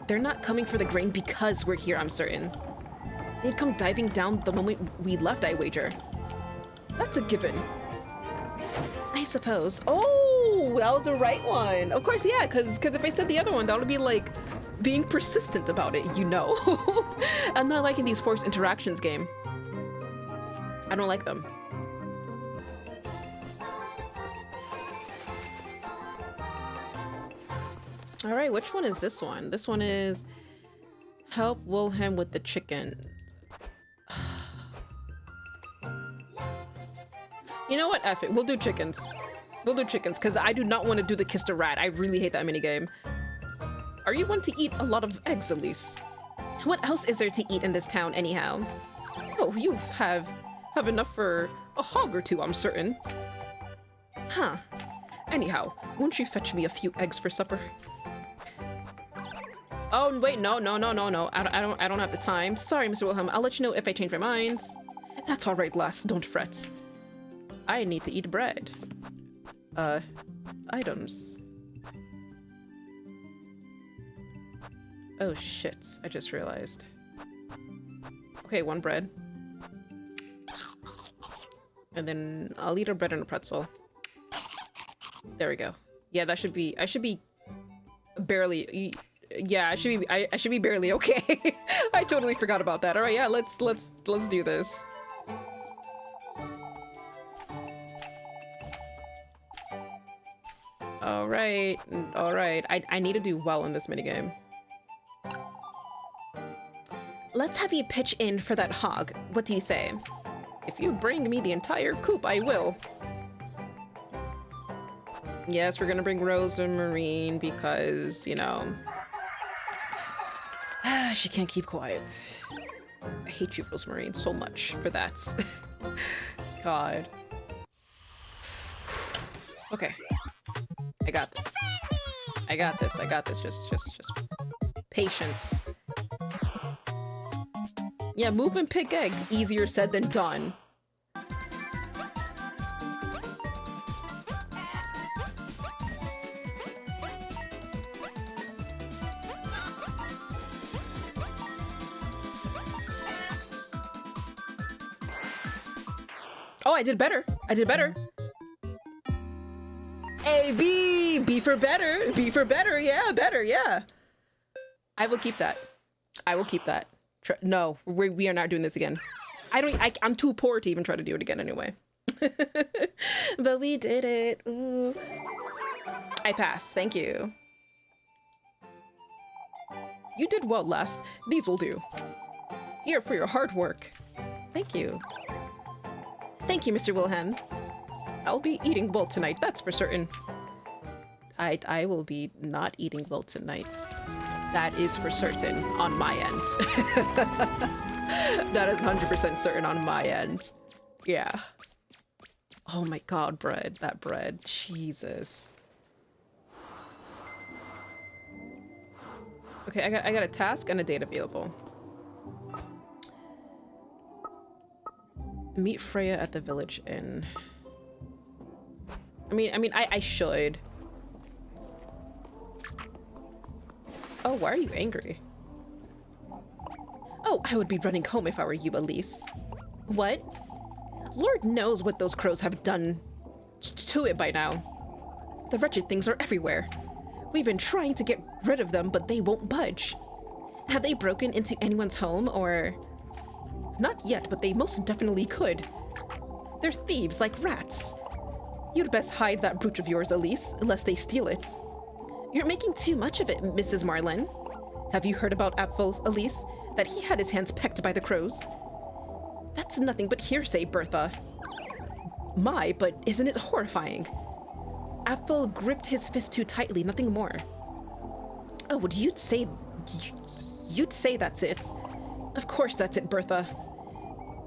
They're not coming for the grain because we're here, I'm certain. They'd come diving down the moment we left, I wager. That's a given. I suppose. Oh, that was the right one. Of course, yeah, because if I said the other one, that would be like being persistent about it, you know? I'm not liking these forced interactions game. I don't like them. All right, which one is this one? This one is help Wilhelm with the chicken. You know what? F it. We'll do chickens. We'll do chickens because I do not want to do the kiss the rat. I really hate that minigame. Are you one to eat a lot of eggs, Elise? What else is there to eat in this town, anyhow? Oh, you have enough for a hog or two, I'm certain. Huh. Anyhow, won't you fetch me a few eggs for supper? Oh, wait, no. I don't have the time. Sorry, Mr. Wilhelm. I'll let you know if I change my mind. That's all right, lass. Don't fret. I need to eat bread. Items. Oh, shit. I just realized. Okay, one bread. And then I'll eat a bread and a pretzel. There we go. Yeah, that should be... I should be barely... Yeah, I should be barely okay. I totally forgot about that. All right, yeah, let's do this. All right. I need to do well in this minigame. Let's have you pitch in for that hog. What do you say? If you bring me the entire coop, I will. Yes, we're gonna bring Rosemarine because, you know, she can't keep quiet. I hate you, Rosemarine, so much for that. God. Okay. I got this. I got this. I got this. Just patience. Yeah, move and pick egg. Easier said than done. Oh, I did better. I did better. A, B! B for better. B for better. Yeah, better. Yeah. I will keep that. I will keep that. No, we are not doing this again. I'm too poor to even try to do it again anyway. But we did it. Ooh. I pass. Thank you. You did well, lass. These will do. Here for your hard work. Thank you. Thank you, Mr. Wilhelm. I'll be eating well tonight, that's for certain. I will be not eating well tonight. That is for certain on my end. That is 100% certain on my end. Yeah. Oh my god, bread. That bread. Jesus. Okay, I got a task and a date available. Meet Freya at the village inn. I should. Oh, why are you angry? Oh, I would be running home if I were you, Elise. What? Lord knows what those crows have done to it by now. The wretched things are everywhere. We've been trying to get rid of them, but they won't budge. Have they broken into anyone's home, or... Not yet, but they most definitely could. They're thieves like rats. You'd best hide that brooch of yours, Elise, lest they steal it. You're making too much of it, Mrs. Marlin. Have you heard about Abel, Elise? That he had his hands pecked by the crows? That's nothing but hearsay, Bertha. My, but isn't it horrifying? Abel gripped his fist too tightly, nothing more. Oh, would you'd say that's it? Of course that's it, Bertha.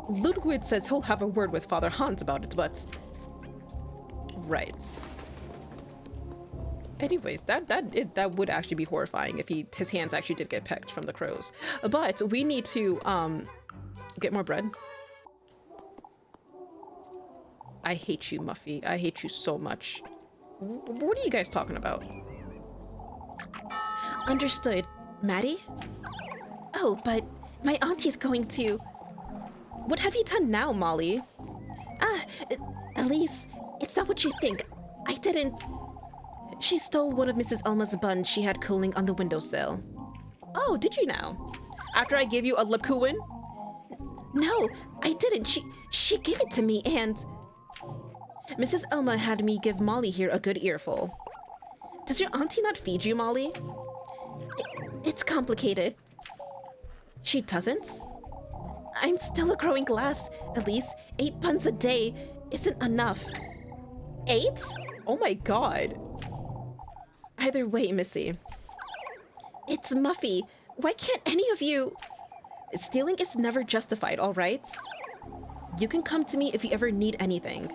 Ludwig says he'll have a word with Father Hans about it, but... Right. Anyways, that would actually be horrifying if his hands actually did get pecked from the crows. But we need to, get more bread. I hate you, Muffy. I hate you so much. What are you guys talking about? Understood. Maddie? Oh, but my auntie's going to... What have you done now, Molly? Elise, it's not what you think. I didn't... She stole one of Mrs. Elma's buns she had cooling on the windowsill. Oh, did you now? After I gave you a Lakuin? No, I didn't. She gave it to me and... Mrs. Elma had me give Molly here a good earful. Does your auntie not feed you, Molly? It's complicated. She doesn't? I'm still a growing glass, Elise. 8 buns a day isn't enough. 8? Oh my god. Either way, Missy. It's Muffy. Why can't any of you... Stealing is never justified, all right? You can come to me if you ever need anything.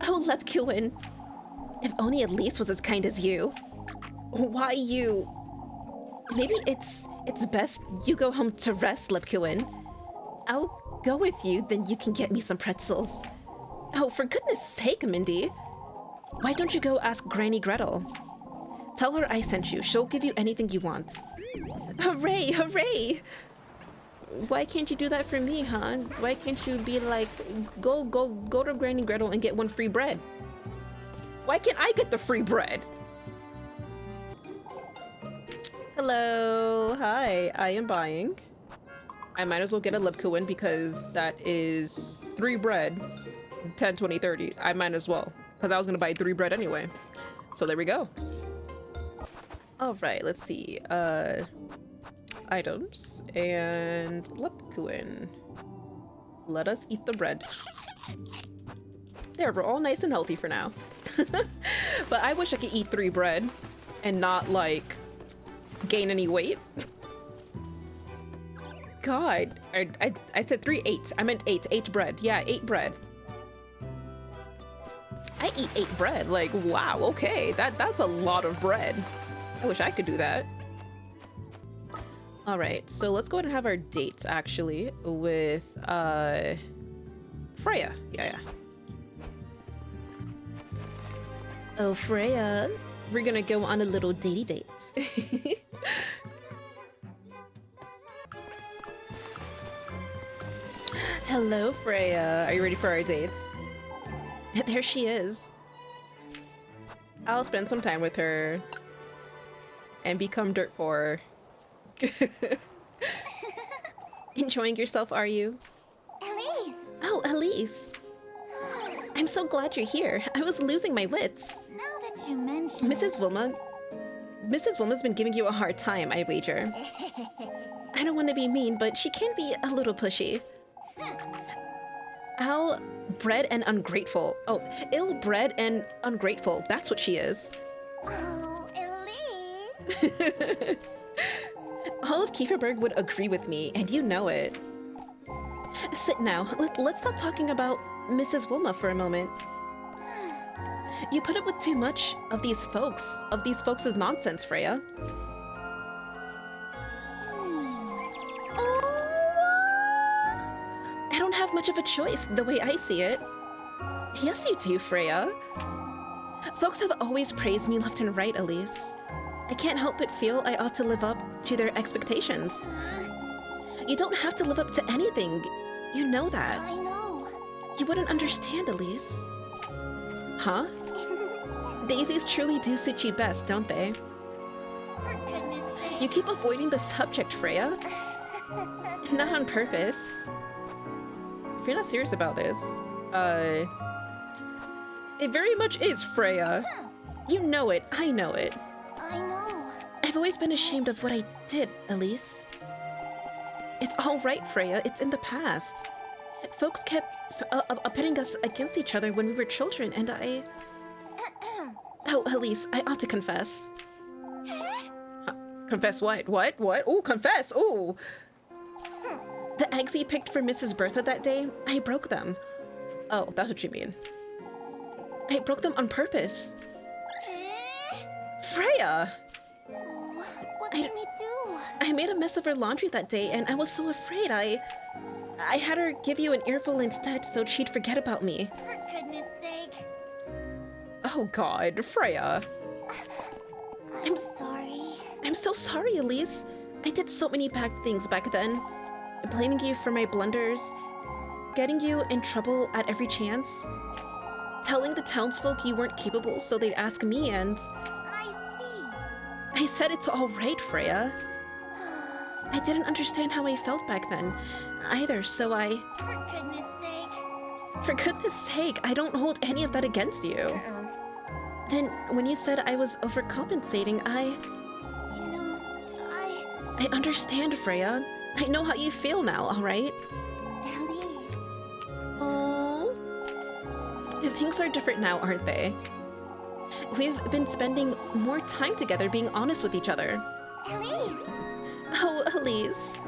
Oh, Lepkuin. If only Elise was as kind as you. Why you... Maybe it's best you go home to rest, Lepkuin. I'll go with you, then you can get me some pretzels. Oh, for goodness sake, Mindy. Why don't you go ask Granny Gretel? Tell her I sent you. She'll give you anything you want. Hooray, hooray! Why can't you do that for me, huh? Why can't you be like, go to Granny Gretel and get 1 free bread? Why can't I get the free bread? Hello, hi, I am buying. I might as well get a Lipkuin because that is 3 bread, 10, 20, 30. I might as well, because I was gonna buy 3 bread anyway. So there we go. All right, let's see. Items and Lipkuin. Let us eat the bread. There, we're all nice and healthy for now. But I wish I could eat 3 bread and not, like, gain any weight. God, I said 3, 8. I meant 8. 8 bread. Yeah, 8 bread. I eat 8 bread. Like, wow, okay. That's a lot of bread. I wish I could do that. All right, so let's go ahead and have our dates, actually, with, Freya. Yeah. Oh, Freya. We're gonna go on a little datey date. Hello, Freya. Are you ready for our dates? There she is. I'll spend some time with her and become dirt poor. Enjoying yourself, are you?
Elise!
Oh, Elise. I'm so glad you're here. I was losing my wits.
Now that you mention
Mrs. Wilma's been giving you a hard time, I wager. I don't want to be mean, but she can be a little pushy. Ill-bred and ungrateful. Oh, ill-bred and ungrateful. That's what she is.
Oh, Elise!
All of Kieferberg would agree with me, and you know it. Sit now. Let's stop talking about Mrs. Wilma for a moment. You put up with too much of these folks' nonsense, Freya. I don't have much of a choice, the way I see it. Yes, you do, Freya. Folks have always praised me left and right, Elise. I can't help but feel I ought to live up to their expectations. You don't have to live up to anything. You know that.
I know.
You wouldn't understand, Elise. Huh? Daisies truly do suit you best, don't they?
For goodness sake.
You keep avoiding the subject, Freya. Not on purpose. If you're not serious about this, it very much is, Freya. You know it. I know it.
I know.
I've always been ashamed of what I did, Elise. It's all right, Freya. It's in the past. Folks kept pitting us against each other when we were children, and I... Oh, Elise, I ought to confess. Confess what? What? Oh, confess! Oh! The eggs you picked for Mrs. Bertha that day, I broke them. Oh, that's what you mean. I broke them on purpose. Freya!
Oh, what can we do?
I made a mess of her laundry that day, and I was so afraid I had her give you an earful instead so she'd forget about me.
For goodness sake.
Oh god, Freya.
I'm sorry.
I'm so sorry, Elise. I did so many bad things back then. Blaming you for my blunders, getting you in trouble at every chance, telling the townsfolk you weren't capable so they'd ask me, and...
I see.
I said it's all right, Freya. I didn't understand how I felt back then, either, so I...
For goodness sake.
For goodness sake, I don't hold any of that against you. Then, when you said I was overcompensating,
You know,
I understand, Freya. I know how you feel now, alright?
Elise.
Aww. Things are different now, aren't they? We've been spending more time together being honest with each other.
Elise.
Oh, Elise.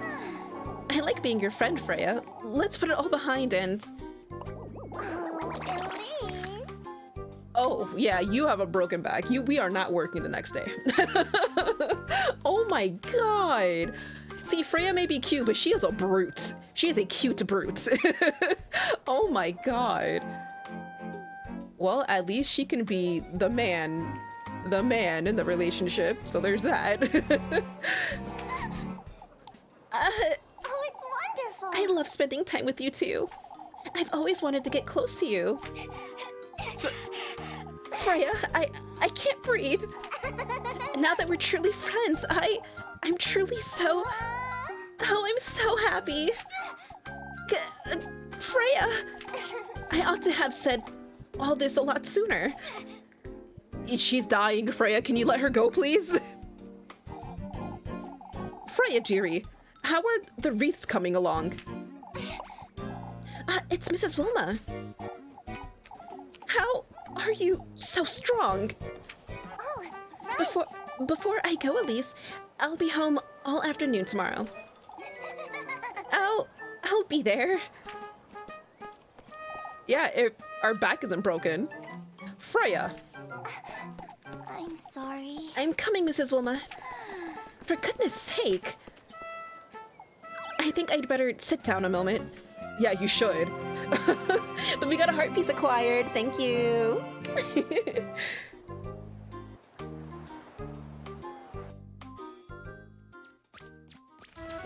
I like being your friend, Freya. Let's put it all behind and...
Oh, Elise.
Oh, yeah, you have a broken back. We are not working the next day. Oh my god. See, Freya may be cute, but she is a brute. She is a cute brute. Oh my god. Well, at least she can be the man in the relationship, so there's that.
Oh, it's wonderful.
I love spending time with you too. I've always wanted to get close to you. Freya, I can't breathe. Now that we're truly friends, I'm truly so... Oh, I'm so happy. Freya! I ought to have said all this a lot sooner. She's dying, Freya. Can you let her go, please? Freya, Jiri, how are the wreaths coming along? It's Mrs. Wilma. How are you so strong?
Oh, right.
Before I go, Elise, I'll be home all afternoon tomorrow. I'll be there. Yeah, if our back isn't broken. Freya.
I'm sorry.
I'm coming, Mrs. Wilma. For goodness sake. I think I'd better sit down a moment. Yeah, you should. But we got a heart piece acquired. Thank you.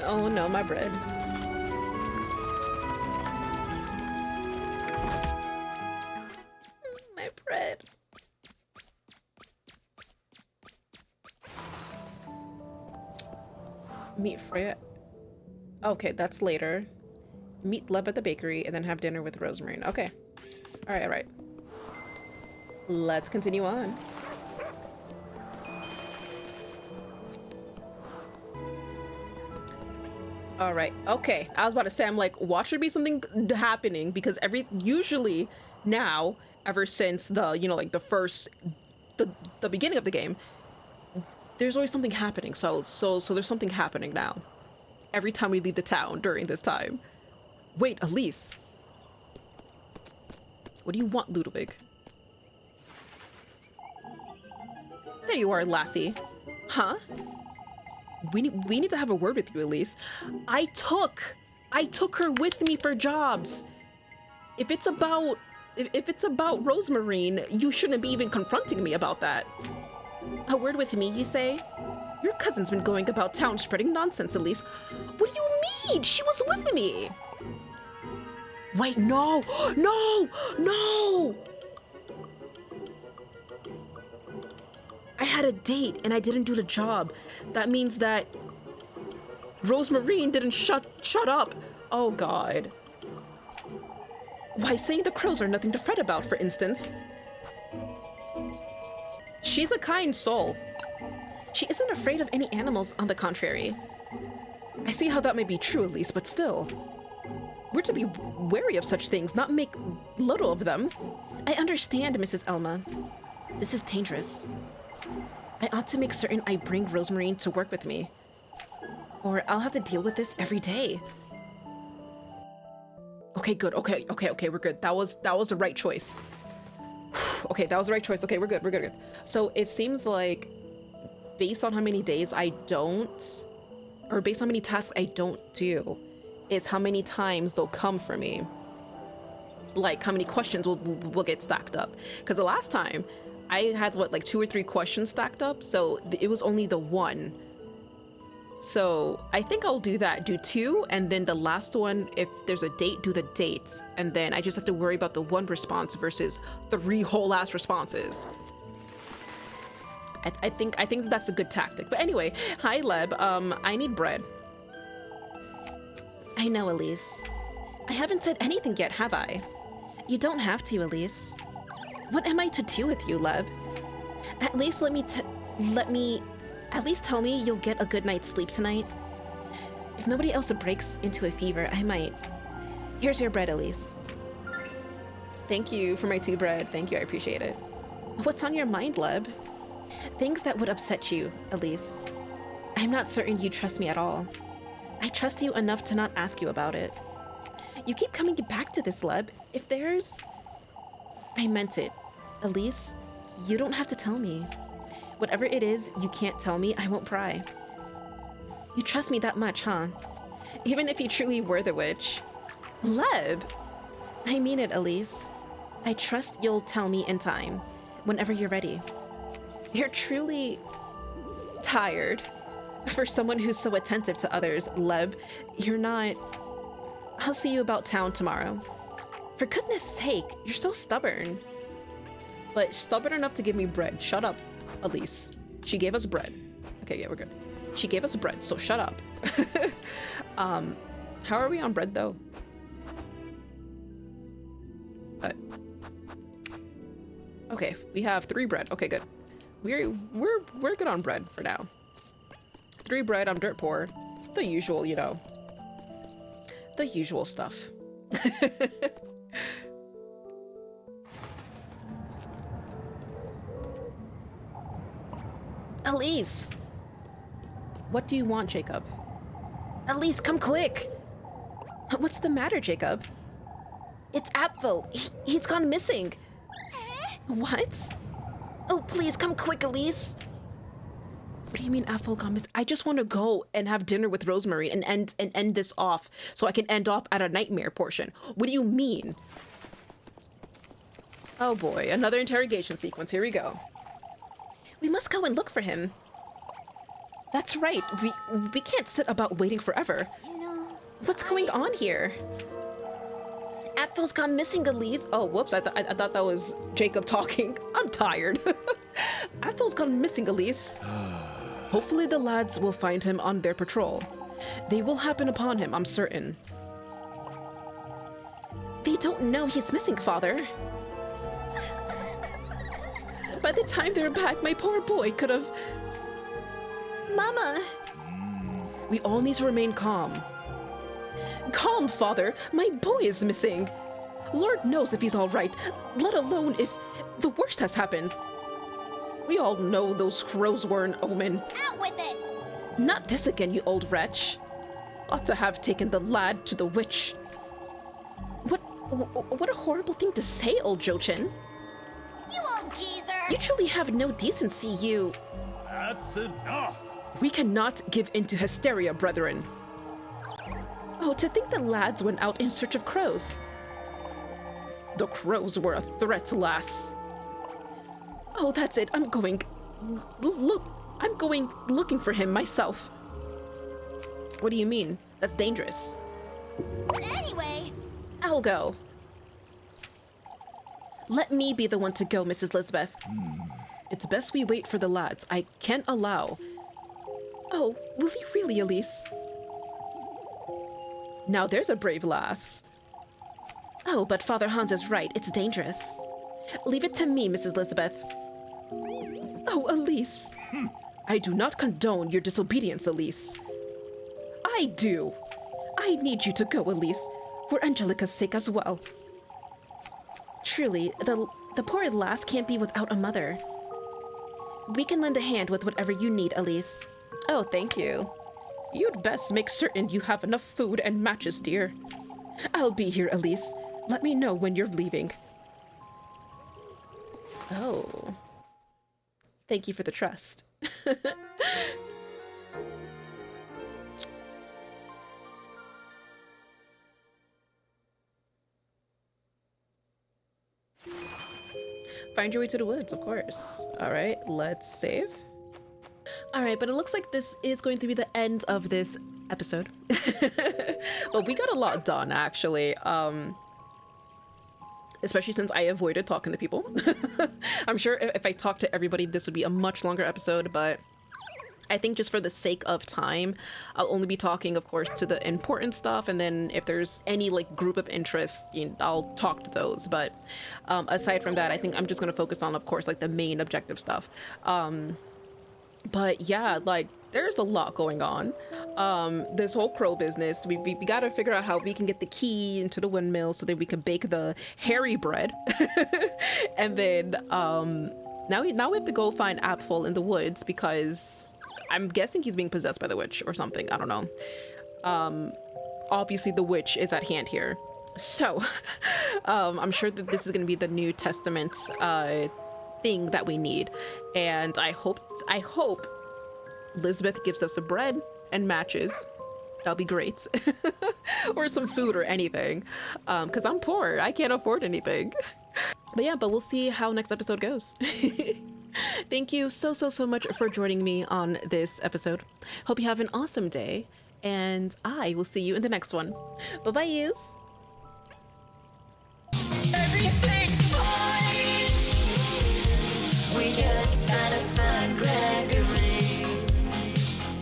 Oh no, my bread. My bread. Meet Freya. Okay, that's later. Meet Leb at the bakery and then have dinner with Rosemarine. Okay. Alright, alright. Let's continue on. Alright, okay. I was about to say, I'm like, watch there be something happening because usually now, ever since the, you know, like the beginning of the game, there's always something happening. So there's something happening now. Every time we leave the town during this time. Wait, Elise. What do you want, Ludwig? There you are, lassie. Huh? We need to have a word with you, Elise. I took her with me for jobs. If it's about Rosemarine, you shouldn't be even confronting me about that. A word with me, you say? Your cousin's been going about town spreading nonsense, Elise. What do you mean? She was with me. Wait, no, no, no. I had a date and I didn't do the job. That means that Rosemarine didn't shut up. Oh God. Why, saying the crows are nothing to fret about, for instance. She's a kind soul. She isn't afraid of any animals, on the contrary. I see how that may be true, Elise, but still. We're to be wary of such things, not make little of them. I understand, Mrs. Elma. This is dangerous. I ought to make certain I bring Rosemarine to work with me. Or I'll have to deal with this every day. Okay, good. Okay, we're good. That was the right choice. Okay, that was the right choice. Okay, we're good. So it seems like based on how many days I don't, or based on how many tasks I don't do, is how many times they'll come for me. Like how many questions will get stacked up. Because the last time I had like 2 or 3 questions stacked up, so it was only the one. So I think I'll do 2, and then the last one, if there's a date, do the dates, and then I just have to worry about the 1 response versus 3 whole ass responses. I think that's a good tactic. But anyway, hi Leb, I need bread. I know, Elise. I haven't said anything yet, have I? You don't have to, Elise. What am I to do with you, Leb? At least at least tell me you'll get a good night's sleep tonight. If nobody else breaks into a fever, I might. Here's your bread, Elise. Thank you for my 2 bread. Thank you, I appreciate it. What's on your mind, Leb? Things that would upset you, Elise. I'm not certain you trust me at all. I trust you enough to not ask you about it. You keep coming back to this, Leb. If there's... I meant it. Elise, you don't have to tell me. Whatever it is you can't tell me, I won't pry. You trust me that much, huh? Even if you truly were the witch. Leb! I mean it, Elise. I trust you'll tell me in time, whenever you're ready. You're truly... tired. For someone who's so attentive to others, Leb, you're not... I'll see you about town tomorrow. For goodness sake, you're so stubborn. But stubborn enough to give me bread. Shut up, Elise. She gave us bread. Okay, yeah, we're good. She gave us bread, so shut up. How are we on bread, though? Okay, we have 3 bread. Okay, good. We're good on bread for now. 3 bread, I'm dirt poor. The usual, you know. The usual stuff. Elise! What do you want, Jacob? Elise, come quick! What's the matter, Jacob? It's Abel. He's gone missing. What? Oh, please, come quick, Elise. What do you mean Abel gone missing? I just want to go and have dinner with Rosemarine and end this off so I can end off at a nightmare portion. What do you mean? Oh boy, another interrogation sequence. Here we go. We must go and look for him. That's right. We can't sit about waiting forever.
You know,
What's going on here? Abel's gone missing, Elise. Oh, whoops. I thought that was Jacob talking. I'm tired. Abel's gone missing, Elise. Hopefully the lads will find him on their patrol. They will happen upon him, I'm certain. They don't know he's missing, Father. By the time they're back, my poor boy could have... Mama! We all need to remain calm. Calm, Father! My boy is missing! Lord knows if he's all right, let alone if the worst has happened. We all know those crows were an omen.
out with it!
Not this again, you old wretch. Ought to have taken the lad to the witch. What a horrible thing to say, old Jochin.
You old geezer!
You truly have no decency, you...
That's enough!
We cannot give in to hysteria, brethren. Oh, to think the lads went out in search of crows. The crows were a threat, lass. Oh, that's it. I'm going looking for him myself. What do you mean? That's dangerous.
Anyway,
I'll go. Let me be the one to go, Mrs. Lisbeth. It's best we wait for the lads. I can't allow... Oh, will you really, Elise? Now there's a brave lass. Oh, but Father Hans is right. It's dangerous. Leave it to me, Mrs. Lisbeth. Oh, Elise. I do not condone your disobedience, Elise. I do. I need you to go, Elise, for Angelica's sake as well. Truly, the poor lass can't be without a mother. We can lend a hand with whatever you need, Elise. Oh, thank you. You'd best make certain you have enough food and matches, dear. I'll be here, Elise. Let me know when you're leaving. Oh. Thank you for the trust. Find your way to the woods, of course. All right, let's save. All right, but it looks like this is going to be the end of this episode. But we got a lot done, actually. Especially since I avoided talking to people. I'm sure if I talked to everybody, this would be a much longer episode, but I think just for the sake of time, I'll only be talking, of course, to the important stuff, and then if there's any like group of interest, I'll talk to those. But aside from that, I think I'm just going to focus on, of course, like the main objective stuff. But yeah, like there's a lot going on. This whole crow business, we got to figure out how we can get the key into the windmill so that we can bake the hairy bread. And then now we have to go find Abel in the woods because I'm guessing he's being possessed by the witch or something. I don't know. Obviously the witch is at hand here. So I'm sure that this is going to be the New Testament thing that we need. And I hope Lisbeth gives us a bread and matches. That'll be great. Or some food or anything. Because I'm poor. I can't afford anything. But we'll see how next episode goes. Thank you so much for joining me on this episode. Hope you have an awesome day. And I will see you in the next one. Bye-bye, yous.
Everything's fine. We just gotta find Gregory.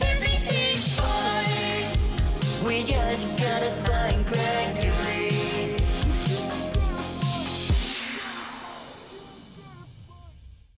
Everything's fine. We just gotta find Gregory.